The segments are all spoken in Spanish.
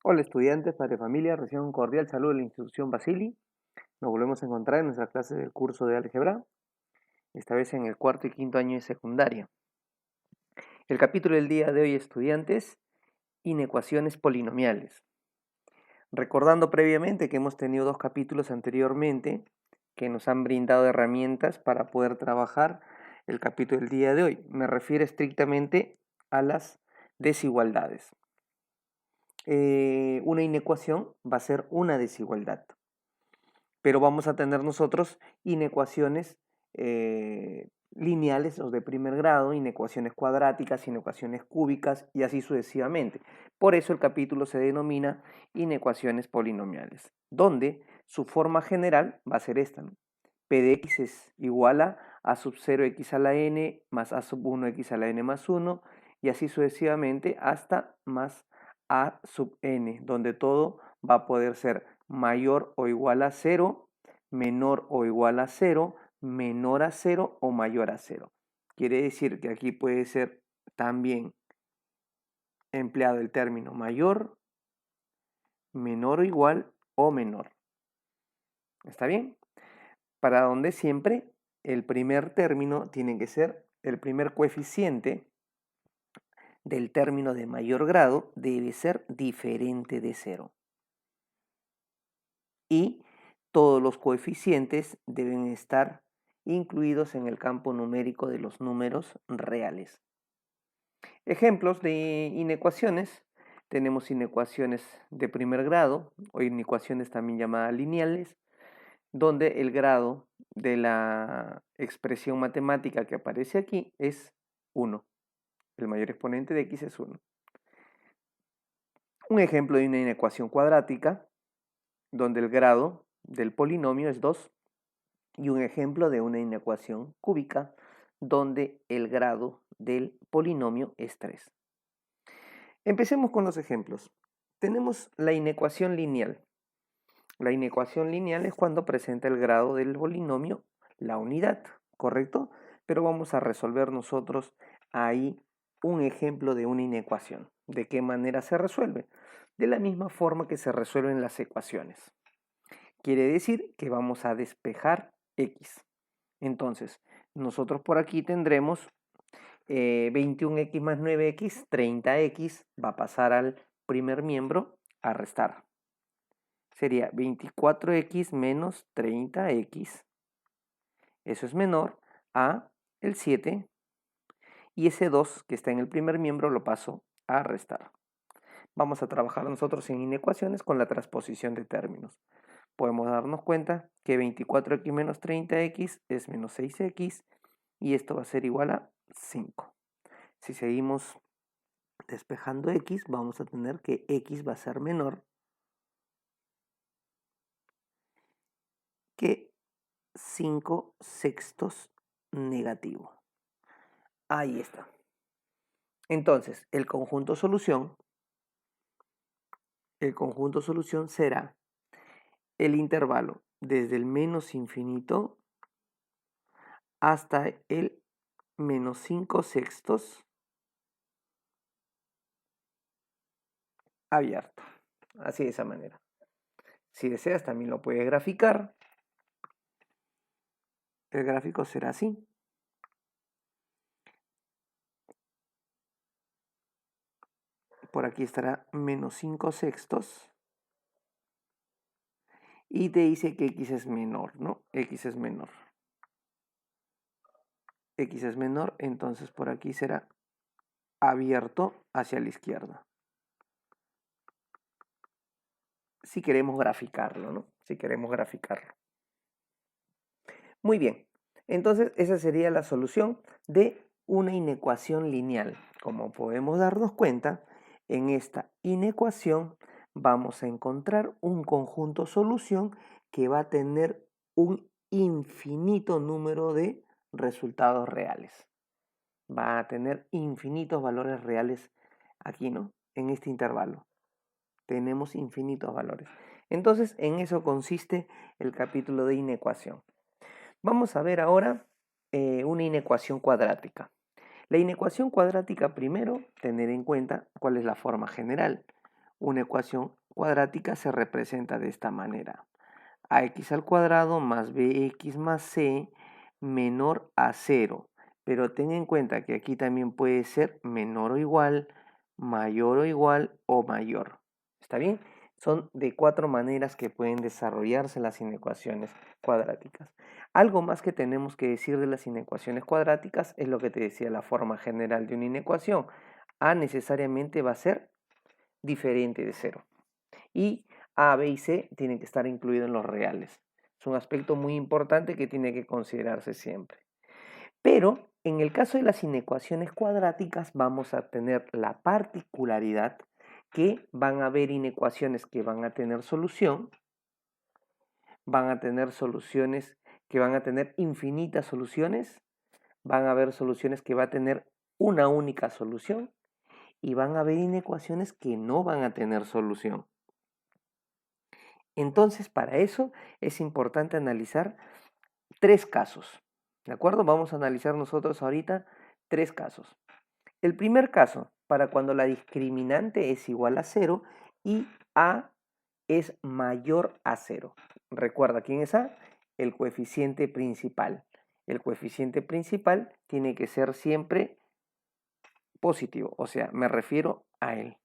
Hola estudiantes, padre de familia, reciban un cordial saludo de la institución Basili. Nos volvemos a encontrar en nuestra clase del curso de álgebra, esta vez en el cuarto y quinto año de secundaria. El capítulo del día de hoy, estudiantes, inecuaciones polinomiales. Recordando previamente que hemos tenido dos capítulos anteriormente que nos han brindado herramientas para poder trabajar el capítulo del día de hoy. Me refiero estrictamente a las desigualdades. Una inecuación va a ser una desigualdad, pero vamos a tener nosotros inecuaciones lineales o de primer grado, inecuaciones cuadráticas, inecuaciones cúbicas y así sucesivamente. Por eso el capítulo se denomina inecuaciones polinomiales, donde su forma general va a ser esta, ¿no? P de x es igual a sub 0 x a la n más a sub 1 x a la n más 1 y así sucesivamente hasta más a sub n, donde todo va a poder ser mayor o igual a 0, menor o igual a 0, menor a 0 o mayor a 0. Quiere decir que aquí puede ser también empleado el término mayor, menor o igual o menor. ¿Está bien? Para donde siempre el primer término tiene que ser, el primer coeficiente del término de mayor grado debe ser diferente de 0. Y todos los coeficientes deben estar incluidos en el campo numérico de los números reales. Ejemplos de inecuaciones. Tenemos inecuaciones de primer grado o inecuaciones también llamadas lineales, donde el grado de la expresión matemática que aparece aquí es 1. El mayor exponente de x es 1. Un ejemplo de una inecuación cuadrática, donde el grado del polinomio es 2. Y un ejemplo de una inecuación cúbica, donde el grado del polinomio es 3. Empecemos con los ejemplos. Tenemos la inecuación lineal. La inecuación lineal es cuando presenta el grado del polinomio la unidad, ¿correcto? Pero vamos a resolver nosotros ahí un ejemplo de una inecuación. ¿De qué manera se resuelve? De la misma forma que se resuelven las ecuaciones. Quiere decir que vamos a despejar x. Entonces, nosotros por aquí tendremos 21x más 9x, 30x, va a pasar al primer miembro a restar. Sería 24x menos 30x. Eso es menor a el 7. Y ese 2 que está en el primer miembro lo paso a restar. Vamos a trabajar nosotros en inecuaciones con la transposición de términos. Podemos darnos cuenta que 24x menos 30x es menos 6x y esto va a ser igual a 5. Si seguimos despejando x, vamos a tener que x va a ser menor que 5 sextos negativo. Ahí está. Entonces, el conjunto solución será el intervalo desde el menos infinito hasta el menos 5 sextos abierto. Así de esa manera. Si deseas también lo puedes graficar. El gráfico será así. Por aquí estará menos 5 sextos. Y te dice que x es menor, ¿no? X es menor. X es menor, entonces por aquí será abierto hacia la izquierda. Si queremos graficarlo, ¿no? Si queremos graficarlo. Muy bien. Entonces esa sería la solución de una inecuación lineal. Como podemos darnos cuenta, en esta inecuación vamos a encontrar un conjunto solución que va a tener un infinito número de resultados reales. Va a tener infinitos valores reales aquí, ¿no? En este intervalo. Tenemos infinitos valores. Entonces, en eso consiste el capítulo de inecuación. Vamos a ver ahora una inecuación cuadrática. La inecuación cuadrática, primero, tener en cuenta cuál es la forma general. Una ecuación cuadrática se representa de esta manera. Ax al cuadrado más bx más c menor a 0. Pero ten en cuenta que aquí también puede ser menor o igual, mayor o igual o mayor. ¿Está bien? Son de 4 maneras que pueden desarrollarse las inecuaciones cuadráticas. Algo más que tenemos que decir de las inecuaciones cuadráticas es lo que te decía, la forma general de una inecuación. A necesariamente va a ser diferente de 0. Y A, B y C tienen que estar incluidos en los reales. Es un aspecto muy importante que tiene que considerarse siempre. Pero en el caso de las inecuaciones cuadráticas vamos a tener la particularidad que van a haber inecuaciones que van a tener solución, van a tener soluciones que van a tener infinitas soluciones, van a haber soluciones que va a tener una única solución y van a haber inecuaciones que no van a tener solución. Entonces, para eso es importante analizar 3 casos. ¿De acuerdo? Vamos a analizar nosotros ahorita 3 casos. El primer caso, para cuando la discriminante es igual a 0 y A es mayor a 0. Recuerda, ¿quién es A? El coeficiente principal. El coeficiente principal tiene que ser siempre positivo, o sea, me refiero a él.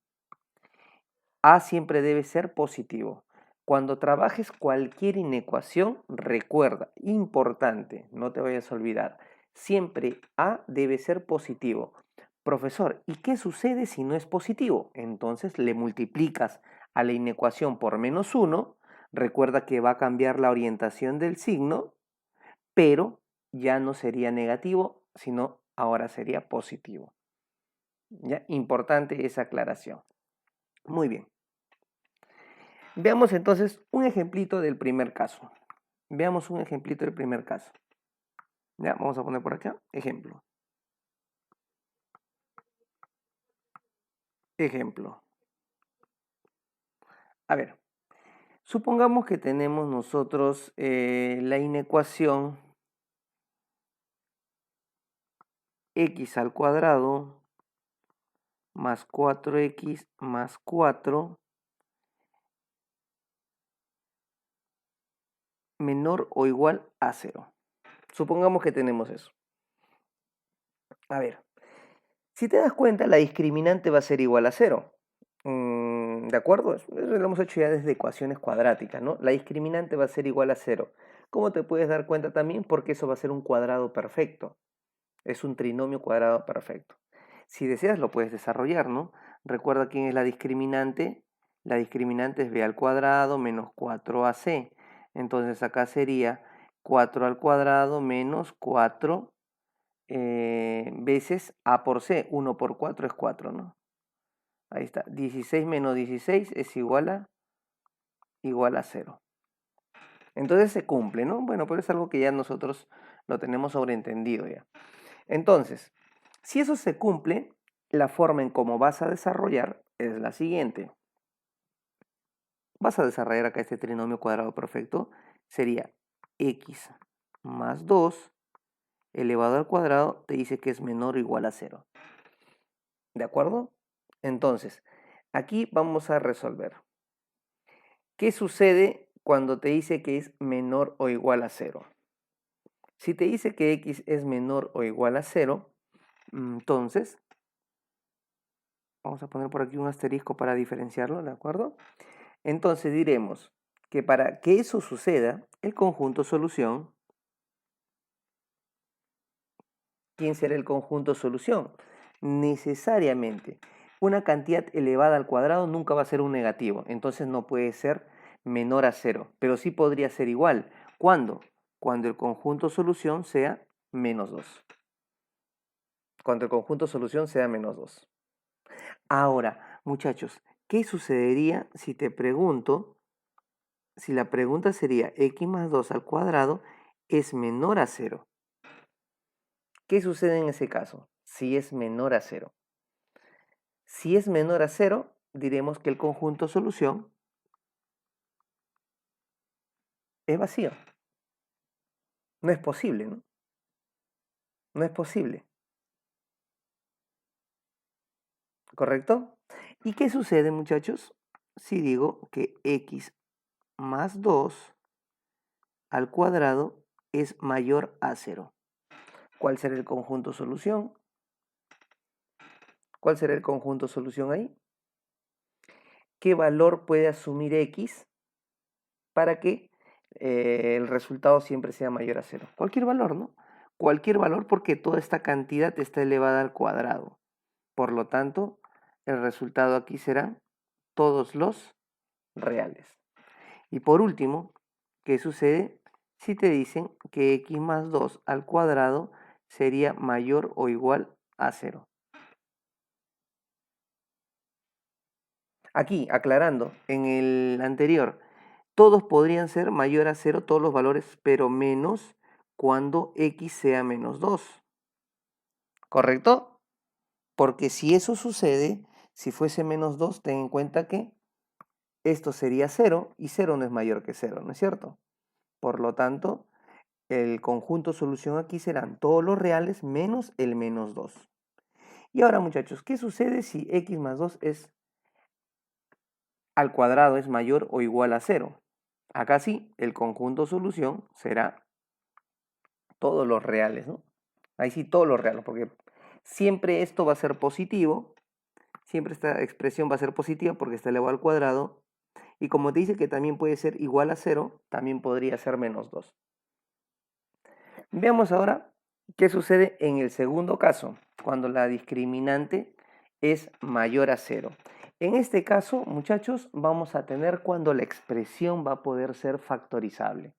A siempre debe ser positivo. Cuando trabajes cualquier inecuación, recuerda, importante, no te vayas a olvidar, siempre A debe ser positivo. Profesor, ¿y qué sucede si no es positivo? Entonces le multiplicas a la inecuación por -1, recuerda que va a cambiar la orientación del signo, pero ya no sería negativo, sino ahora sería positivo. ¿Ya? Importante esa aclaración. Muy bien. Veamos entonces un ejemplito del primer caso. Veamos un ejemplito del primer caso. Ya, vamos a poner por acá, ejemplo. Ejemplo. A ver, supongamos que tenemos nosotros la inecuación x al cuadrado más 4x más 4 menor o igual a 0. Supongamos que tenemos eso. A ver, si te das cuenta, la discriminante va a ser igual a 0. ¿De acuerdo? Eso lo hemos hecho ya desde ecuaciones cuadráticas, ¿no? La discriminante va a ser igual a 0. ¿Cómo te puedes dar cuenta también? Porque eso va a ser un cuadrado perfecto. Es un trinomio cuadrado perfecto. Si deseas, lo puedes desarrollar, ¿no? Recuerda quién es la discriminante. La discriminante es b al cuadrado menos 4ac. Entonces acá sería 4 al cuadrado menos 4 veces a por c. 1 por 4 es 4, ¿no? Ahí está. 16 menos 16 es igual a 0. Entonces se cumple, ¿no? Bueno, pero es algo que ya nosotros lo tenemos sobreentendido ya. Entonces, si eso se cumple, la forma en cómo vas a desarrollar es la siguiente. Vas a desarrollar acá este trinomio cuadrado perfecto. Sería x más 2 elevado al cuadrado te dice que es menor o igual a 0. ¿De acuerdo? Entonces, aquí vamos a resolver. ¿Qué sucede cuando te dice que es menor o igual a 0? Si te dice que x es menor o igual a 0, entonces, vamos a poner por aquí un asterisco para diferenciarlo, ¿de acuerdo? Entonces diremos que para que eso suceda, el conjunto solución, ¿quién será el conjunto solución? Necesariamente, una cantidad elevada al cuadrado nunca va a ser un negativo, entonces no puede ser menor a 0, pero sí podría ser igual. ¿Cuándo? Cuando el conjunto solución sea menos 2. Cuando el conjunto solución sea menos 2. Ahora, muchachos, ¿qué sucedería si te pregunto, si la pregunta sería x más 2 al cuadrado es menor a 0? ¿Qué sucede en ese caso? Si es menor a 0. Si es menor a 0, diremos que el conjunto solución es vacío. No es posible, ¿no? No es posible. ¿Correcto? ¿Y qué sucede, muchachos? si digo que x más 2 al cuadrado es mayor a 0? ¿Cuál será el conjunto solución? ¿Cuál será el conjunto solución ahí? ¿Qué valor puede asumir x para que el resultado siempre sea mayor a 0? Cualquier valor, ¿no? Cualquier valor porque toda esta cantidad está elevada al cuadrado. Por lo tanto, el resultado aquí será todos los reales. Y por último, ¿qué sucede si te dicen que x más 2 al cuadrado sería mayor o igual a 0? Aquí, aclarando, en el anterior, todos podrían ser mayor a 0, todos los valores, pero menos cuando x sea menos 2. ¿Correcto? Porque si eso sucede, si fuese menos 2, ten en cuenta que esto sería 0 y 0 no es mayor que 0, ¿no es cierto? Por lo tanto, el conjunto solución aquí serán todos los reales menos el menos 2. Y ahora, muchachos, ¿qué sucede si x más 2 es al cuadrado es mayor o igual a 0? Acá sí, el conjunto solución será todos los reales, ¿no? Ahí sí, todos los reales, porque siempre esto va a ser positivo, siempre esta expresión va a ser positiva porque está elevado al cuadrado, y como te dice que también puede ser igual a 0, también podría ser menos 2. Veamos ahora qué sucede en el segundo caso, cuando la discriminante es mayor a 0. En este caso, muchachos, vamos a tener cuando la expresión va a poder ser factorizable.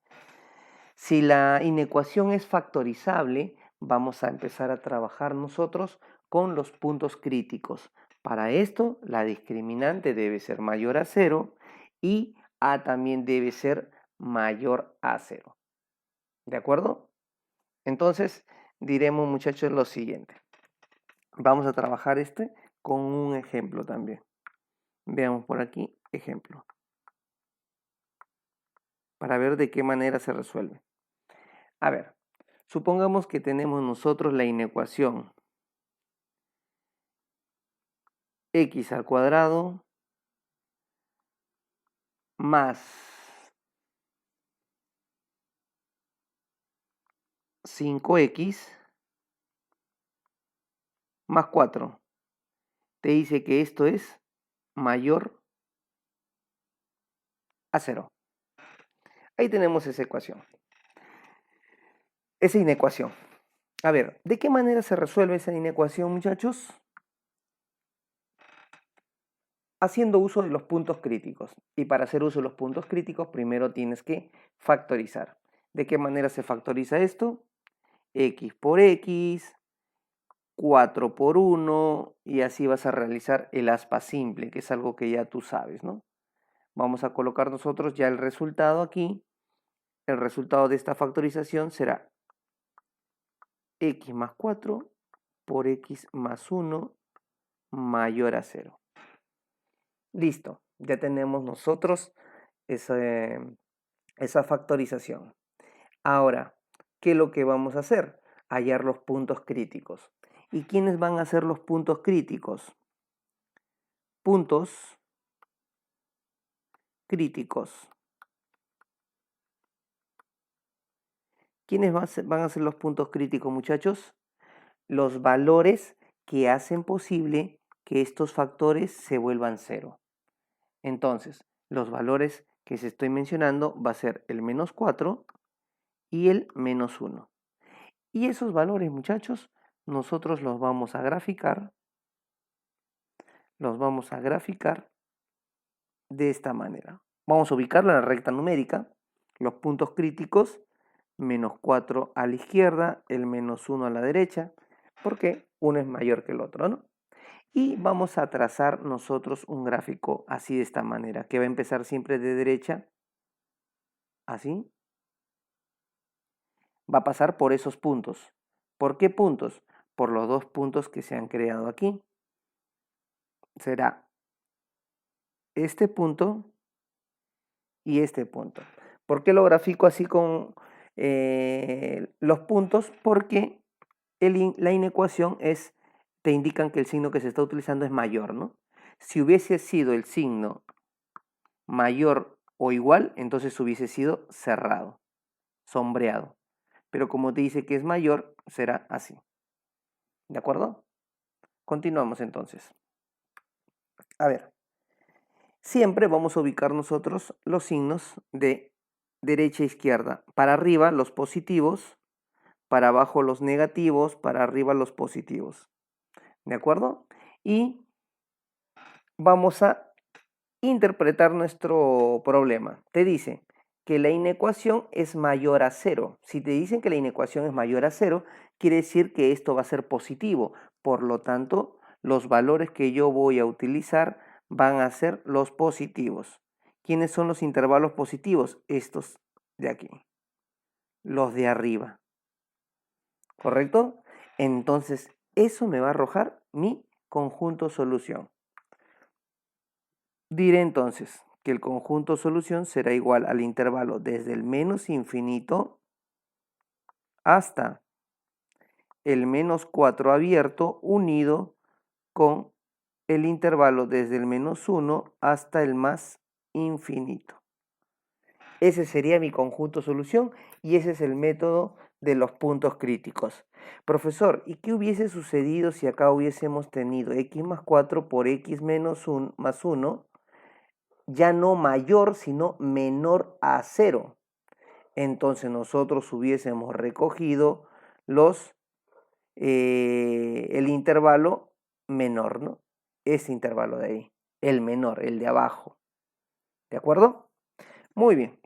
Si la inecuación es factorizable, vamos a empezar a trabajar nosotros con los puntos críticos. Para esto, la discriminante debe ser mayor a 0 y a también debe ser mayor a 0. ¿De acuerdo? Entonces, diremos, muchachos, lo siguiente. Vamos a trabajar con un ejemplo también. Veamos por aquí, ejemplo. Para ver de qué manera se resuelve. A ver, supongamos que tenemos nosotros la inecuación x al cuadrado más 5x más 4. Te dice que esto es mayor a 0. Ahí tenemos esa ecuación. Esa inecuación. A ver, ¿de qué manera se resuelve esa inecuación, muchachos? Haciendo uso de los puntos críticos. Y para hacer uso de los puntos críticos, primero tienes que factorizar. ¿De qué manera se factoriza esto? X por x, 4 por 1, y así vas a realizar el aspa simple, que es algo que ya tú sabes, ¿no? Vamos a colocar nosotros ya el resultado aquí. El resultado de esta factorización será x más 4 por x más 1 mayor a 0. Listo, ya tenemos nosotros esa factorización. Ahora, ¿qué es lo que vamos a hacer? Hallar los puntos críticos. ¿Y quiénes van a ser los puntos críticos? Puntos críticos. ¿Quiénes van a ser los puntos críticos, muchachos? Los valores que hacen posible que estos factores se vuelvan 0. Entonces, los valores que se estoy mencionando va a ser el menos 4 y el menos 1. Y esos valores, muchachos, nosotros los vamos a graficar. Los vamos a graficar de esta manera. Vamos a ubicarla en la recta numérica. Los puntos críticos, menos 4 a la izquierda, el menos 1 a la derecha, porque uno es mayor que el otro, ¿no? Y vamos a trazar nosotros un gráfico así de esta manera, que va a empezar siempre de derecha, así. Va a pasar por esos puntos. ¿Por qué puntos? Por los dos puntos que se han creado aquí. Será este punto y este punto. ¿Por qué lo grafico así con los puntos? Porque la inecuación te indican que el signo que se está utilizando es mayor, ¿no? Si hubiese sido el signo mayor o igual, entonces hubiese sido cerrado, sombreado. Pero como te dice que es mayor, será así. ¿De acuerdo? Continuamos entonces. A ver, siempre vamos a ubicar nosotros los signos de derecha a izquierda. Para arriba los positivos, para abajo los negativos, para arriba los positivos. ¿De acuerdo? Y vamos a interpretar nuestro problema. Te dice que la inecuación es mayor a cero. Si te dicen que la inecuación es mayor a cero, quiere decir que esto va a ser positivo. Por lo tanto, los valores que yo voy a utilizar van a ser los positivos. ¿Quiénes son los intervalos positivos? Estos de aquí, los de arriba. ¿Correcto? Entonces, eso me va a arrojar mi conjunto solución. Diré entonces que el conjunto solución será igual al intervalo desde el menos infinito hasta el menos 4 abierto unido con el intervalo desde el menos 1 hasta el más infinito. Ese sería mi conjunto solución y ese es el método de los puntos críticos. Profesor, ¿y qué hubiese sucedido si acá hubiésemos tenido x más 4 por x menos 1 más 1? Ya no mayor, sino menor a 0. Entonces nosotros hubiésemos recogido el intervalo menor, ¿no? Ese intervalo de ahí, el menor, el de abajo. ¿De acuerdo? Muy bien.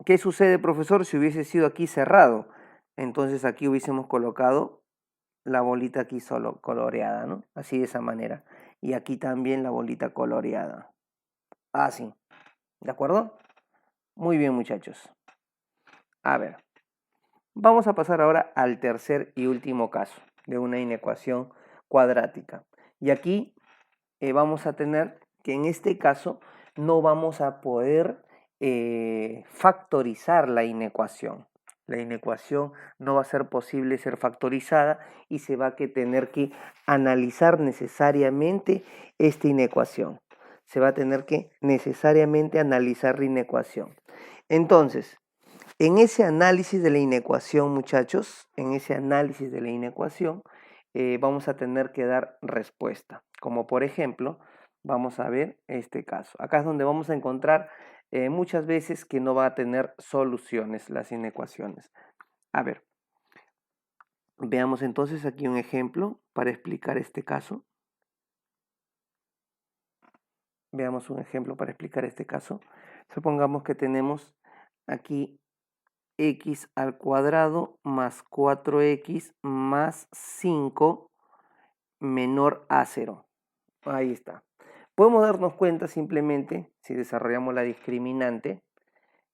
¿Qué sucede, profesor, si hubiese sido aquí cerrado? Entonces aquí hubiésemos colocado la bolita aquí solo coloreada, ¿no? Así de esa manera. Y aquí también la bolita coloreada. Así. ¿De acuerdo? Muy bien, muchachos. A ver, vamos a pasar ahora al tercer y último caso de una inecuación cuadrática. Y aquí vamos a tener que en este caso no vamos a poder factorizar la inecuación. La inecuación no va a ser posible ser factorizada y se va a tener que analizar necesariamente esta inecuación. Se va a tener que necesariamente analizar la inecuación. Entonces, en ese análisis de la inecuación, muchachos, en ese análisis de la inecuación, vamos a tener que dar respuesta. Como por ejemplo, vamos a ver este caso. Acá es donde vamos a encontrar muchas veces que no va a tener soluciones las inecuaciones. A ver, veamos entonces aquí un ejemplo para explicar este caso. Veamos un ejemplo para explicar este caso. Supongamos que tenemos aquí x al cuadrado más 4x más 5 menor a 0. Ahí está. Podemos darnos cuenta simplemente, si desarrollamos la discriminante,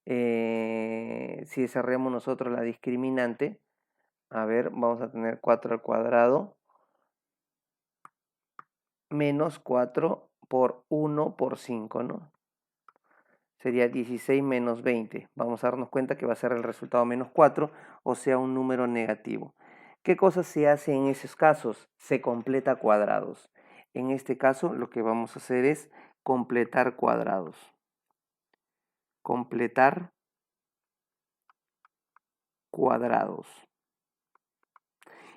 si desarrollamos nosotros la discriminante, a ver, vamos a tener 4 al cuadrado menos 4 por 1 por 5, ¿no? Sería 16 menos 20. Vamos a darnos cuenta que va a ser el resultado menos 4, o sea, un número negativo. ¿Qué cosa se hace en esos casos? Se completa cuadrados. En este caso, lo que vamos a hacer es completar cuadrados. Completar cuadrados.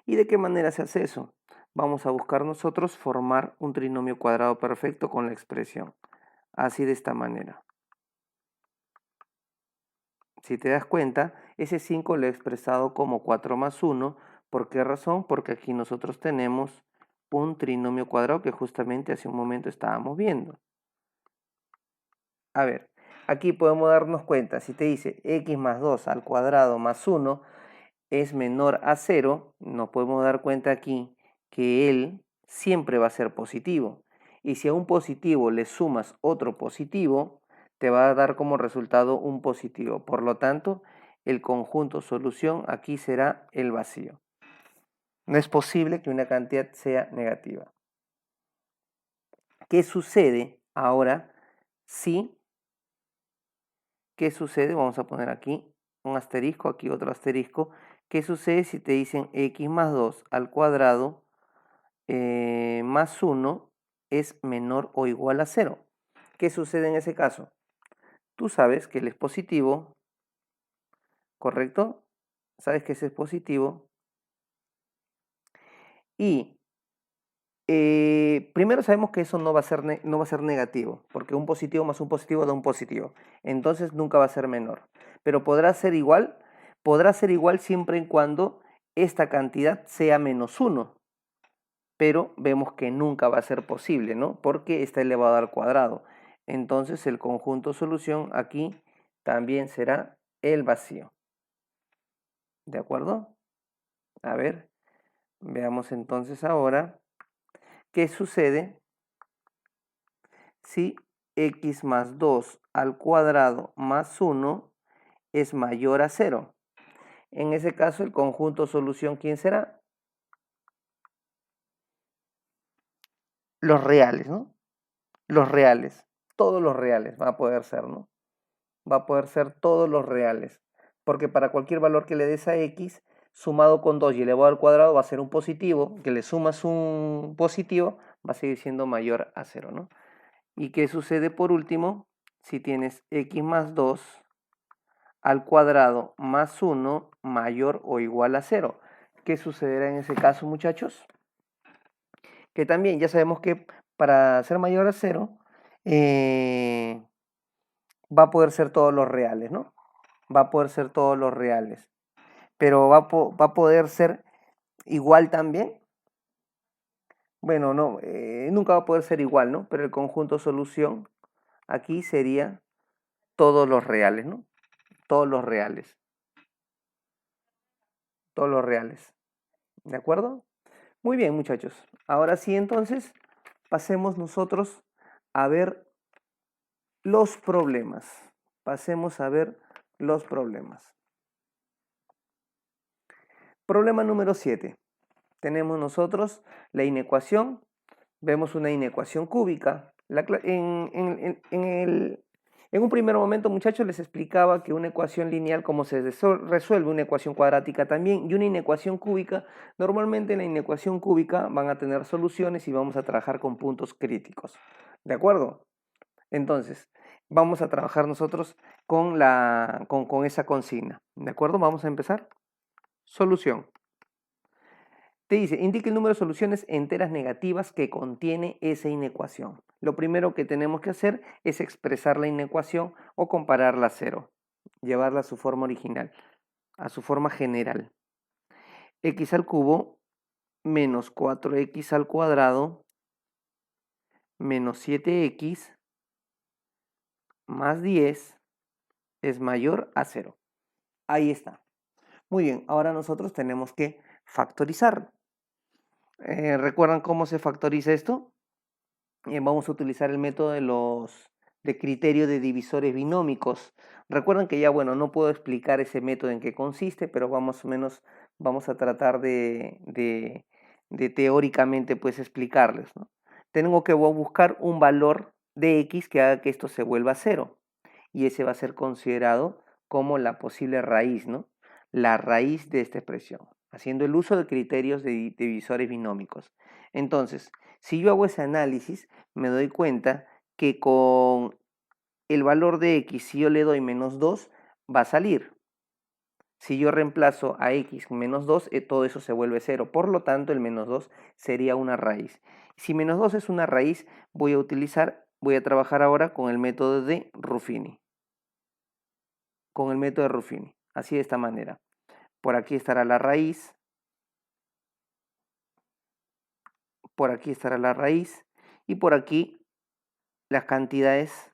¿Y de qué manera se hace eso? Vamos a buscar nosotros formar un trinomio cuadrado perfecto con la expresión. Así de esta manera. Si te das cuenta, ese 5 lo he expresado como 4 más 1. ¿Por qué razón? Porque aquí nosotros tenemos un trinomio cuadrado que justamente hace un momento estábamos viendo. A ver, aquí podemos darnos cuenta, si te dice x más 2 al cuadrado más 1 es menor a 0, nos podemos dar cuenta aquí que él siempre va a ser positivo. Y si a un positivo le sumas otro positivo, te va a dar como resultado un positivo. Por lo tanto, el conjunto solución aquí será el vacío. No es posible que una cantidad sea negativa. ¿Qué sucede ahora si? ¿Qué sucede? Vamos a poner aquí un asterisco, aquí otro asterisco. ¿Qué sucede si te dicen x más 2 al cuadrado más 1 es menor o igual a 0? ¿Qué sucede en ese caso? Tú sabes que él es positivo, ¿correcto? Sabes que ese es positivo. Y primero sabemos que eso no va a ser negativo, porque un positivo más un positivo da un positivo. Entonces nunca va a ser menor. Pero podrá ser igual siempre y cuando esta cantidad sea -1. Pero vemos que nunca va a ser posible, ¿no? Porque está elevado al cuadrado. Entonces el conjunto solución aquí también será el vacío. ¿De acuerdo? A ver, veamos entonces ahora qué sucede si x más 2 al cuadrado más 1 es mayor a 0. En ese caso, el conjunto solución, ¿quién será? Los reales, ¿no? Los reales. Todos los reales va a poder ser, ¿no? Va a poder ser todos los reales. Porque para cualquier valor que le des a x, sumado con 2 y elevado al cuadrado va a ser un positivo, que le sumas un positivo, va a seguir siendo mayor a 0, ¿no? ¿Y qué sucede por último? Si tienes x más 2 al cuadrado más 1 mayor o igual a 0. ¿Qué sucederá en ese caso, muchachos? Que también ya sabemos que para ser mayor a 0 va a poder ser todos los reales, ¿no? Va a poder ser todos los reales. Pero va a poder ser igual también. Bueno, no, nunca va a poder ser igual, ¿no? Pero el conjunto solución aquí sería todos los reales, ¿no? Todos los reales. Todos los reales. ¿De acuerdo? Muy bien, muchachos. Ahora sí, entonces, pasemos nosotros a ver los problemas. Pasemos a ver los problemas. Problema número 7. Tenemos nosotros la inecuación. Vemos una inecuación cúbica. En un primer momento, muchachos, les explicaba que una ecuación lineal, como se resuelve una ecuación cuadrática también, y una inecuación cúbica, normalmente en la inecuación cúbica van a tener soluciones y vamos a trabajar con puntos críticos. ¿De acuerdo? Entonces, vamos a trabajar nosotros con esa consigna. ¿De acuerdo? Vamos a empezar. Solución. Te dice, indica el número de soluciones enteras negativas que contiene esa inecuación. Lo primero que tenemos que hacer es expresar la inecuación o compararla a 0. Llevarla a su forma original, a su forma general. X al cubo menos 4x al cuadrado menos 7x más 10 es mayor a 0. Ahí está. Muy bien, ahora nosotros tenemos que factorizar. ¿Recuerdan cómo se factoriza esto? Vamos a utilizar el método de criterio de divisores binómicos. Recuerden que ya, bueno, no puedo explicar ese método en qué consiste, pero más o menos vamos a tratar de teóricamente pues explicarles, ¿no? Tengo que buscar un valor de x que haga que esto se vuelva 0. Y ese va a ser considerado como la posible raíz, ¿no? La raíz de esta expresión, haciendo el uso de criterios de divisores binómicos. Entonces, si yo hago ese análisis, me doy cuenta que con el valor de x, si yo le doy -2, va a salir. Si yo reemplazo a x menos 2, todo eso se vuelve 0. Por lo tanto, el -2 sería una raíz. Si -2 es una raíz, voy a trabajar ahora con el método de Ruffini. Con el método de Ruffini. Así de esta manera. Por aquí estará la raíz. Por aquí estará la raíz. Y por aquí las cantidades,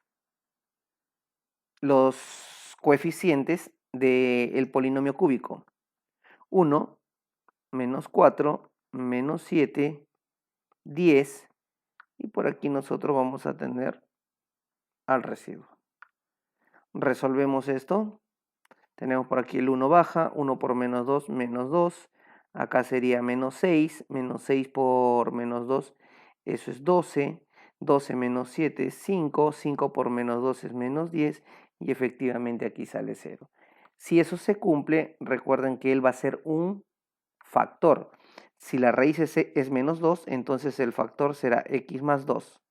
los coeficientes del polinomio cúbico. 1, menos 4, menos 7, 10. Y por aquí nosotros vamos a tener al residuo. Resolvemos esto. Tenemos por aquí el 1 baja, 1 por -2, -2. Acá sería -6 por -2, eso es 12. 12 menos 7 es 5, 5 por -2 es -10 y efectivamente aquí sale 0. Si eso se cumple, recuerden que él va a ser un factor. Si la raíz es -2, entonces el factor será x más 2.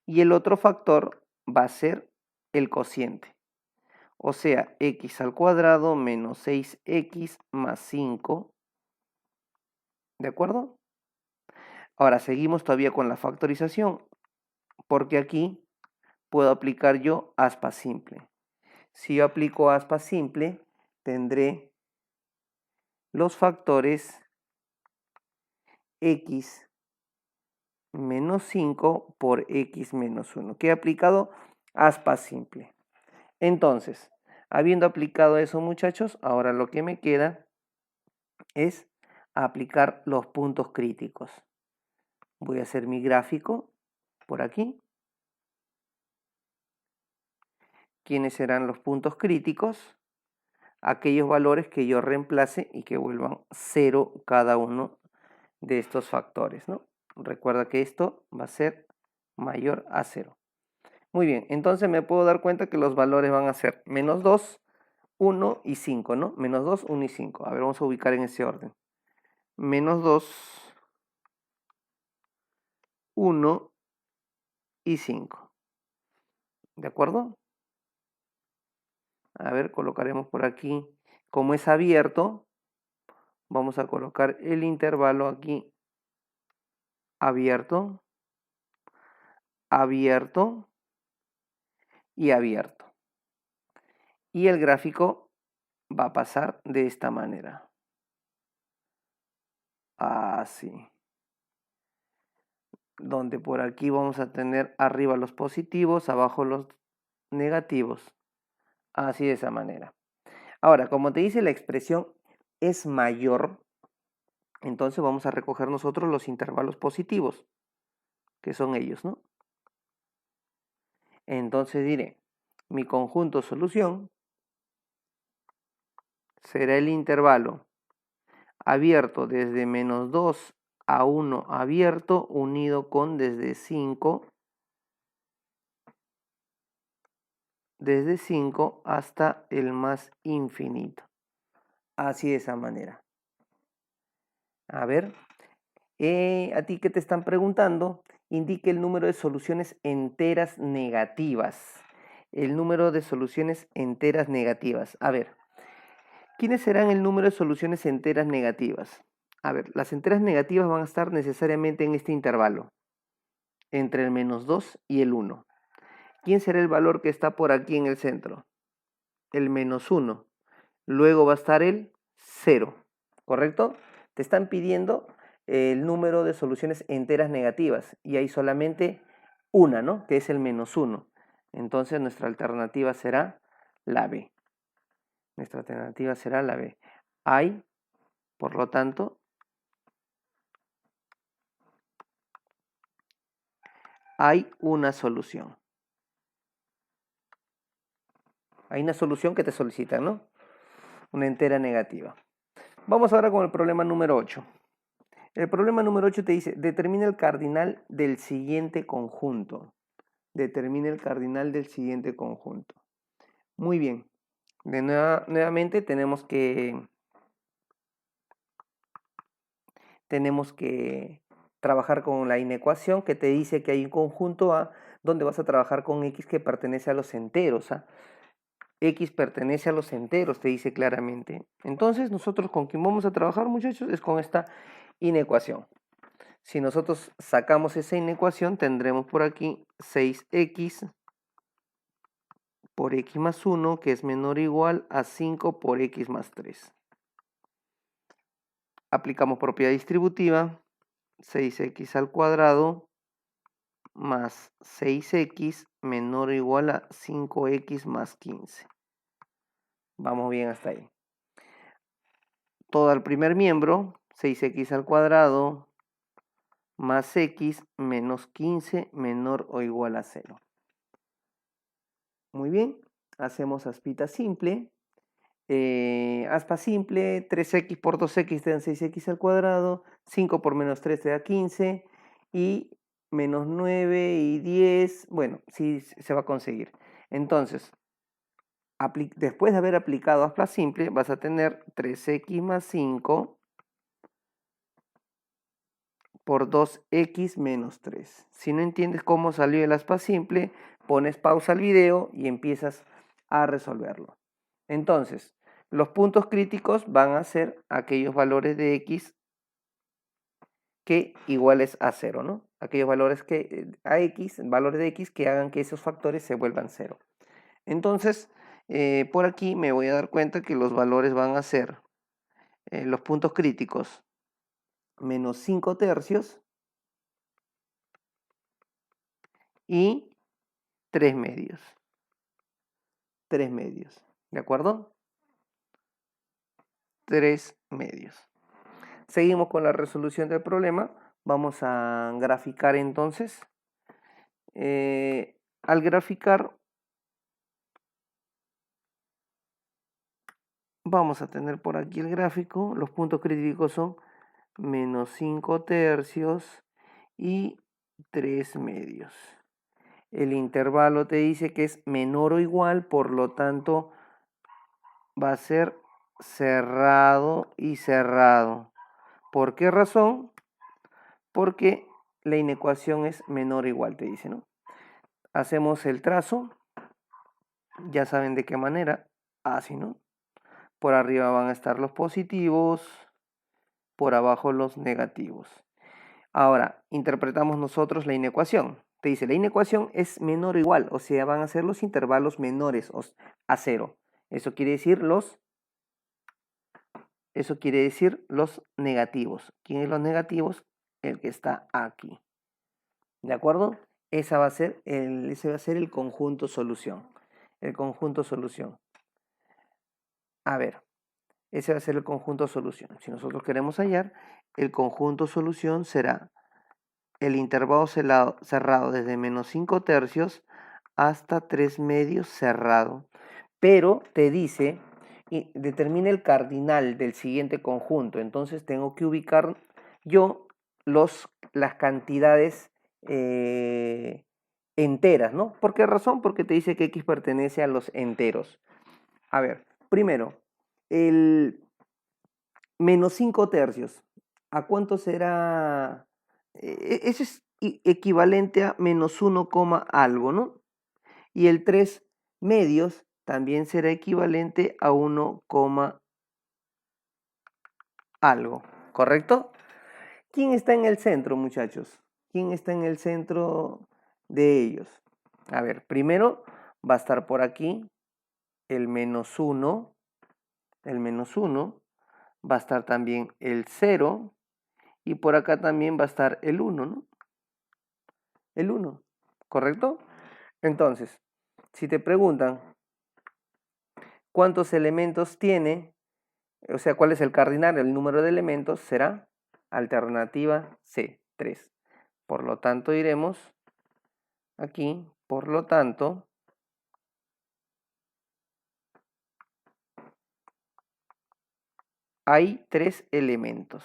Y el otro factor va a ser el cociente. O sea, x al cuadrado menos 6x más 5. ¿De acuerdo? Ahora seguimos todavía con la factorización, porque aquí puedo aplicar yo aspa simple. Si yo aplico aspa simple, tendré los factores x menos 5 por x menos 1, que he aplicado aspa simple. Entonces, habiendo aplicado eso, muchachos, ahora lo que me queda es aplicar los puntos críticos. Voy a hacer mi gráfico por aquí. ¿Quiénes serán los puntos críticos? Aquellos valores que yo reemplace y que vuelvan 0 cada uno de estos factores, ¿no? Recuerda que esto va a ser mayor a 0. Muy bien, entonces me puedo dar cuenta que los valores van a ser menos 2, 1 y 5, ¿no? Menos 2, 1 y 5. A ver, vamos a ubicar en ese orden. Menos 2, 1 y 5. ¿De acuerdo? A ver, colocaremos por aquí. Como es abierto, vamos a colocar el intervalo aquí. Abierto, abierto y abierto. Y el gráfico va a pasar de esta manera. Así. Donde por aquí vamos a tener arriba los positivos, abajo los negativos. Así de esa manera. Ahora, como te dice la expresión es mayor, entonces vamos a recoger nosotros los intervalos positivos, que son ellos, ¿no? Entonces diré, mi conjunto solución será el intervalo abierto desde menos 2 a 1 abierto unido con desde 5 hasta el más infinito. Así de esa manera. A ver, a ti que te están preguntando, indique el número de soluciones enteras negativas. El número de soluciones enteras negativas. A ver, ¿quiénes serán el número de soluciones enteras negativas? A ver, las enteras negativas van a estar necesariamente en este intervalo, entre el menos 2 y el 1. ¿Quién será el valor que está por aquí en el centro? El menos 1. Luego va a estar el 0, ¿correcto? Te están pidiendo el número de soluciones enteras negativas y hay solamente una, ¿no? Que es el menos 1. Entonces nuestra alternativa será la B. Nuestra alternativa será la B. Hay, por lo tanto, hay una solución. Hay una solución que te solicitan, ¿no? Una entera negativa. Vamos ahora con el problema número 8. El problema número 8 te dice, determina el cardinal del siguiente conjunto. Determina el cardinal del siguiente conjunto. Muy bien. Nuevamente tenemos que trabajar con la inecuación que te dice que hay un conjunto A donde vas a trabajar con X que pertenece a los enteros. X pertenece a los enteros, te dice claramente. Entonces nosotros con quien vamos a trabajar, muchachos, es con esta inecuación. Si nosotros sacamos esa inecuación, tendremos por aquí 6x por x más 1, que es menor o igual a 5 por x más 3. Aplicamos propiedad distributiva, 6x al cuadrado más 6x menor o igual a 5x más 15. Vamos bien hasta ahí. Todo al primer miembro, 6x al cuadrado más x menos 15 menor o igual a 0. Muy bien, hacemos aspita simple. Aspa simple, 3x por 2x te dan 6x al cuadrado, 5 por menos 3 te da 15 y menos 9 y 10, bueno, sí se va a conseguir. Entonces, después de haber aplicado aspa simple, vas a tener 3x más 5 por 2x menos 3. Si no entiendes cómo salió el aspa simple, pones pausa al video y empiezas a resolverlo. Entonces, los puntos críticos van a ser aquellos valores de x que iguales a 0, ¿no? Aquellos valores que a x, valores de x que hagan que esos factores se vuelvan 0. Entonces, por aquí me voy a dar cuenta que los valores van a ser los puntos críticos menos 5 tercios y 3 medios. 3 medios, ¿de acuerdo? 3 medios. Seguimos con la resolución del problema. Vamos a graficar entonces. Al graficar, vamos a tener por aquí el gráfico. Los puntos críticos son menos 5 tercios y 3 medios. El intervalo te dice que es menor o igual, por lo tanto va a ser cerrado y cerrado. ¿Por qué razón? Porque la inecuación es menor o igual, te dice, ¿no? Hacemos el trazo, ya saben de qué manera, así, ¿no? Por arriba van a estar los positivos, por abajo los negativos. Ahora, interpretamos nosotros la inecuación. Te dice, la inecuación es menor o igual, o sea, van a ser los intervalos menores a 0. Eso quiere decir los negativos. ¿Quién es los negativos? El que está aquí. ¿De acuerdo? Ese va a ser el conjunto solución. El conjunto solución. A ver, ese va a ser el conjunto solución. Si nosotros queremos hallar, el conjunto solución será el intervalo cerrado desde menos 5 tercios hasta 3 medios cerrado. Pero te dice, y determina el cardinal del siguiente conjunto. Entonces tengo que ubicar yo las cantidades enteras, ¿no? ¿Por qué razón? Porque te dice que x pertenece a los enteros. A ver, primero, el menos 5 tercios. ¿A cuánto será? Eso es equivalente a menos 1, algo, ¿no? Y el 3 medios también será equivalente a 1, algo, ¿correcto? ¿Quién está en el centro, muchachos? ¿Quién está en el centro de ellos? A ver, primero va a estar por aquí el menos 1, va a estar también el 0 y por acá también va a estar el 1, ¿no? El 1, ¿correcto? Entonces, si te preguntan cuántos elementos tiene, o sea, cuál es el cardinal, el número de elementos, será alternativa C, 3. Por lo tanto, diremos aquí, por lo tanto, hay 3 elementos.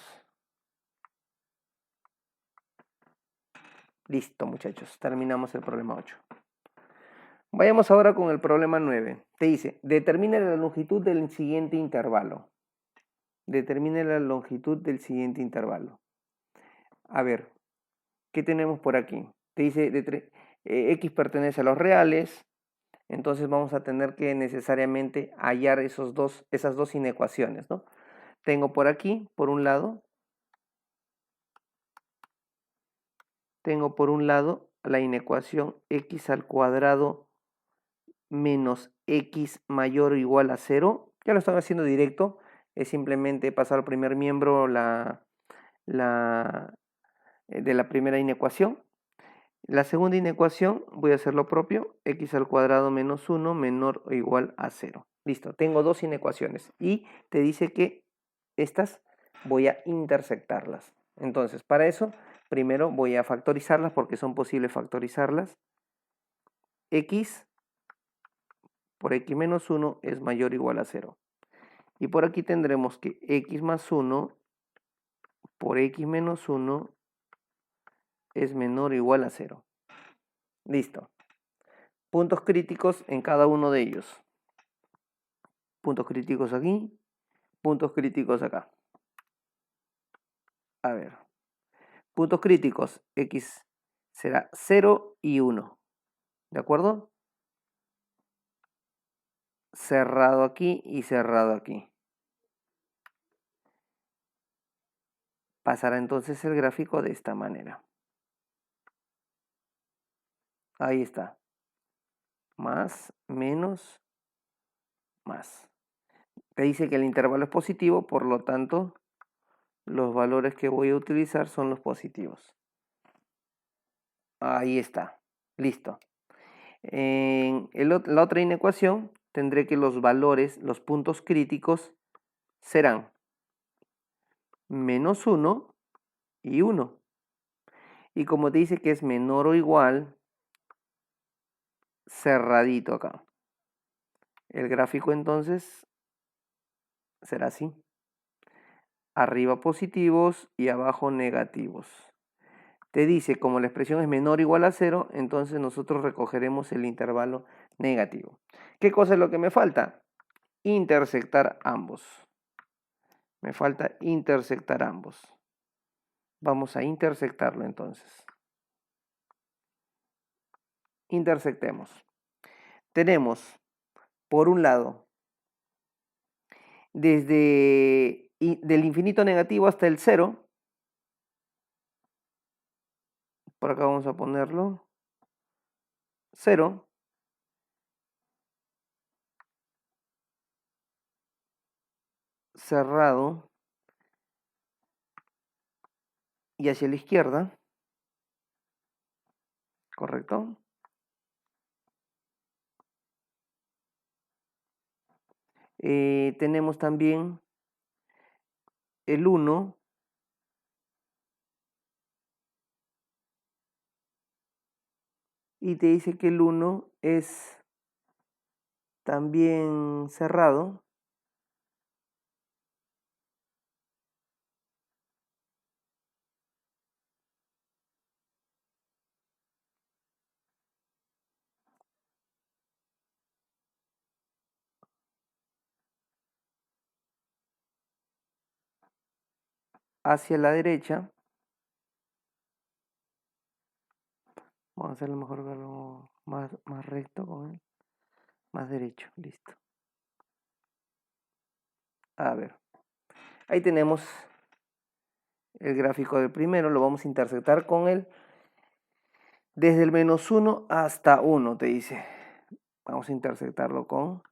Listo, muchachos, terminamos el problema 8. Vayamos ahora con el problema 9. Te dice, determina la longitud del siguiente intervalo. Determina la longitud del siguiente intervalo. A ver, ¿qué tenemos por aquí? Te dice, x pertenece a los reales, entonces vamos a tener que necesariamente hallar esas dos inecuaciones, ¿no? Tengo por aquí, por un lado, la inecuación x al cuadrado menos x mayor o igual a 0. Ya lo están haciendo directo, es simplemente pasar al primer miembro de la primera inecuación. La segunda inecuación voy a hacer lo propio, x al cuadrado menos 1 menor o igual a 0. Listo, tengo dos inecuaciones y te dice que estas voy a intersectarlas. Entonces, para eso, primero voy a factorizarlas porque son posibles factorizarlas. X por x menos 1 es mayor o igual a 0. Y por aquí tendremos que x más 1 por x menos 1 es menor o igual a 0. Listo. Puntos críticos en cada uno de ellos. Puntos críticos aquí, puntos críticos acá. A ver. Puntos críticos, x será 0 y 1. ¿De acuerdo? Cerrado aquí y cerrado aquí. Pasará entonces el gráfico de esta manera. Ahí está. Más, menos, más. Te dice que el intervalo es positivo, por lo tanto, los valores que voy a utilizar son los positivos. Ahí está. Listo. En la otra inecuación tendré que los valores, los puntos críticos, serán menos 1 y 1. Y como te dice que es menor o igual, cerradito acá. El gráfico entonces será así. Arriba positivos y abajo negativos. Te dice, como la expresión es menor o igual a 0, entonces nosotros recogeremos el intervalo negativo. ¿Qué cosa es lo que me falta? Intersectar ambos. Me falta intersectar ambos. Vamos a intersectarlo entonces. Intersectemos. Tenemos, por un lado, desde del infinito negativo hasta el 0. Por acá vamos a ponerlo 0. Cerrado. Y hacia la izquierda. ¿Correcto? Tenemos también el 1. Y te dice que el 1 es también cerrado. Hacia la derecha. Vamos a hacerlo mejor algo más recto con él. Más derecho, listo. A ver. Ahí tenemos el gráfico del primero. Lo vamos a intersectar con él. Desde el menos 1 hasta 1, te dice. Vamos a intersectarlo con.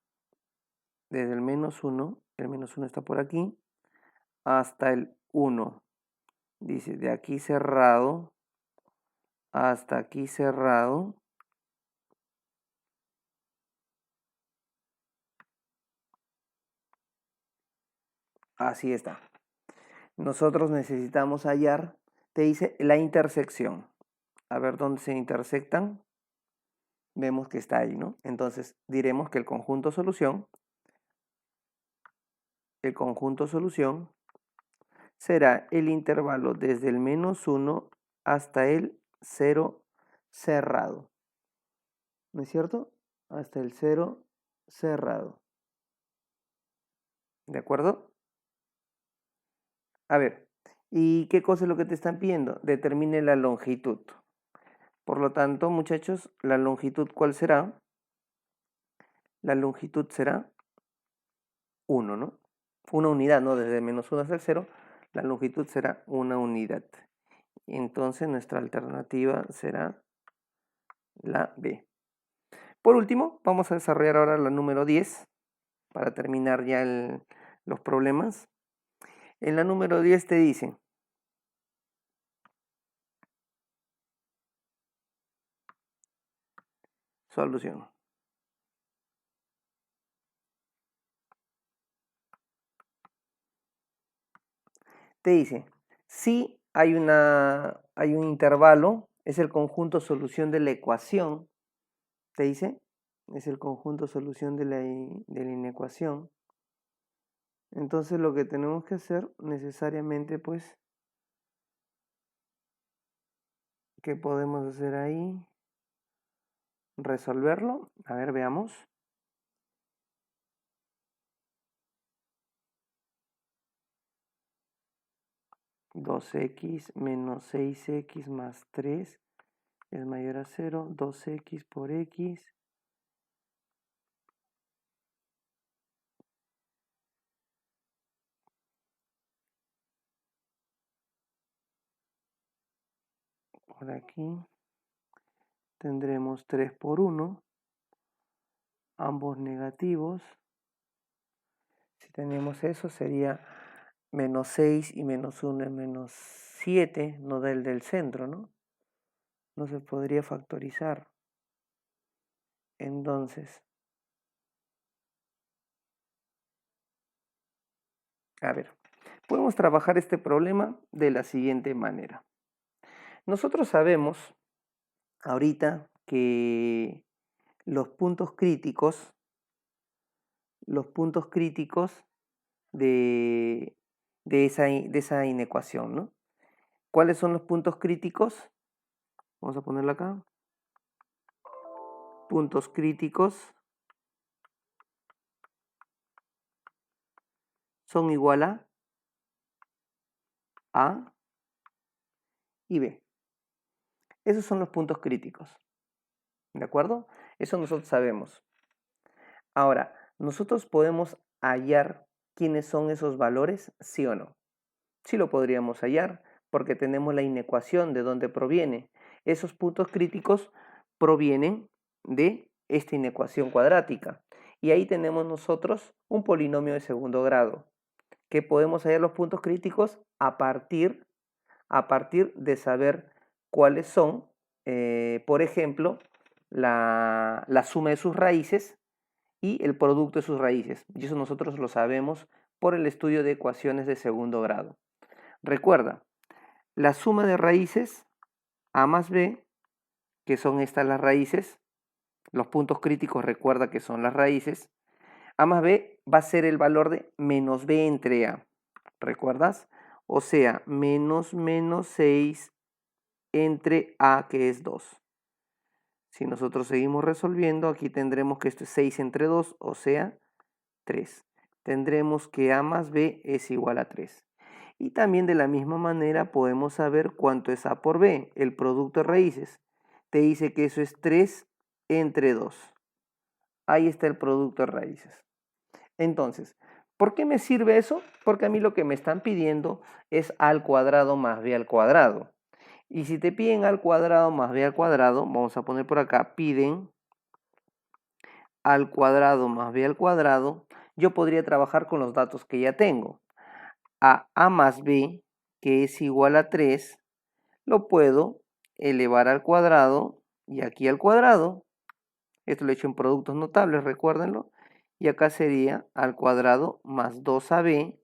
Desde el menos 1. El menos 1 está por aquí. Hasta el 1. Dice, de aquí cerrado hasta aquí cerrado. Así está. Nosotros necesitamos hallar, te dice, la intersección. A ver dónde se intersectan. Vemos que está ahí, ¿no? Entonces diremos que el conjunto solución será el intervalo desde el menos 1 hasta el 0 cerrado. ¿No es cierto? Hasta el 0 cerrado. ¿De acuerdo? A ver, ¿y qué cosa es lo que te están pidiendo? Determine la longitud. Por lo tanto, muchachos, la longitud, ¿cuál será? La longitud será 1, ¿no? Una unidad, ¿no? Desde menos 1 hasta el 0, la longitud será una unidad. Entonces, nuestra alternativa será la B. Por último, vamos a desarrollar ahora la número 10 para terminar ya los problemas. En la número 10 te dice, solución. Te dice, si hay un intervalo, es el conjunto solución de la ecuación, te dice, es el conjunto solución de la inecuación. Entonces lo que tenemos que hacer necesariamente, pues, ¿qué podemos hacer ahí? Resolverlo. A ver, veamos. 2x menos 6x más 3 es mayor a 0, 2x por x por aquí tendremos 3 por 1, ambos negativos. Si tenemos eso sería menos 6 y menos 1 es menos 7, no da el del centro, ¿no? No se podría factorizar. Entonces, a ver, podemos trabajar este problema de la siguiente manera. Nosotros sabemos ahorita que los puntos críticos de esa inecuación, ¿no? ¿Cuáles son los puntos críticos? Vamos a ponerlo acá. Puntos críticos son igual a y B. Esos son los puntos críticos. ¿De acuerdo? Eso nosotros sabemos. Ahora, ¿nosotros podemos hallar quiénes son esos valores? ¿Sí o no? Sí lo podríamos hallar porque tenemos la inecuación de dónde proviene. Esos puntos críticos provienen de esta inecuación cuadrática. Y ahí tenemos nosotros un polinomio de segundo grado, que podemos hallar los puntos críticos a partir de saber cuáles son, por ejemplo, la suma de sus raíces y el producto de sus raíces. Y eso nosotros lo sabemos por el estudio de ecuaciones de segundo grado. Recuerda, la suma de raíces a más b, que son estas las raíces, los puntos críticos recuerda que son las raíces, a más b va a ser el valor de menos b entre a, ¿recuerdas? O sea, menos 6 entre a, que es 2. Si nosotros seguimos resolviendo, aquí tendremos que esto es 6 entre 2, o sea, 3. Tendremos que a más b es igual a 3. Y también de la misma manera podemos saber cuánto es a por b, el producto de raíces. Te dice que eso es 3 entre 2. Ahí está el producto de raíces. Entonces, ¿por qué me sirve eso? Porque a mí lo que me están pidiendo es a al cuadrado más b al cuadrado. Y si te piden a al cuadrado más b al cuadrado, vamos a poner por acá, piden al cuadrado más b al cuadrado, yo podría trabajar con los datos que ya tengo. A más b, que es igual a 3, lo puedo elevar al cuadrado y aquí al cuadrado. Esto lo he hecho en productos notables, recuérdenlo. Y acá sería al cuadrado más 2ab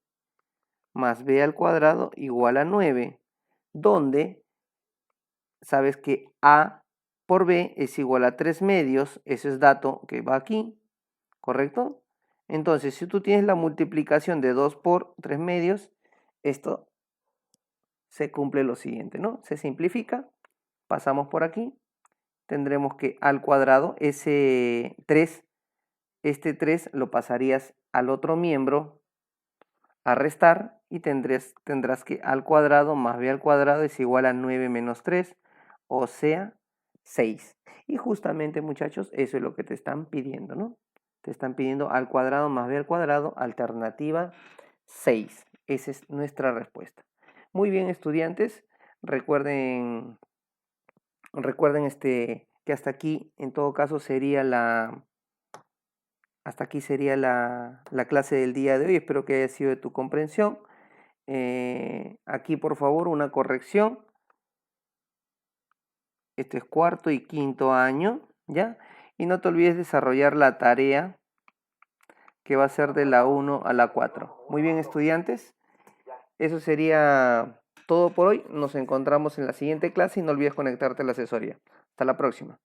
más b al cuadrado igual a 9, donde sabes que a por b es igual a 3 medios, ese es dato que va aquí, ¿correcto? Entonces, si tú tienes la multiplicación de 2 por 3 medios, esto se cumple lo siguiente, ¿no? Se simplifica, pasamos por aquí, tendremos que al cuadrado, ese 3, este 3 lo pasarías al otro miembro a restar y tendrás que al cuadrado más b al cuadrado es igual a 9 menos 3, o sea, 6. Y justamente, muchachos, eso es lo que te están pidiendo, ¿no? Te están pidiendo al cuadrado más b al cuadrado, alternativa 6. Esa es nuestra respuesta. Muy bien, estudiantes, recuerden que hasta aquí, en todo caso, sería la clase del día de hoy. Espero que haya sido de tu comprensión. Aquí, por favor, una corrección. Este es cuarto y quinto año, ¿ya? Y no te olvides desarrollar la tarea que va a ser de la 1 a la 4. Muy bien, estudiantes. Eso sería todo por hoy. Nos encontramos en la siguiente clase y no olvides conectarte a la asesoría. Hasta la próxima.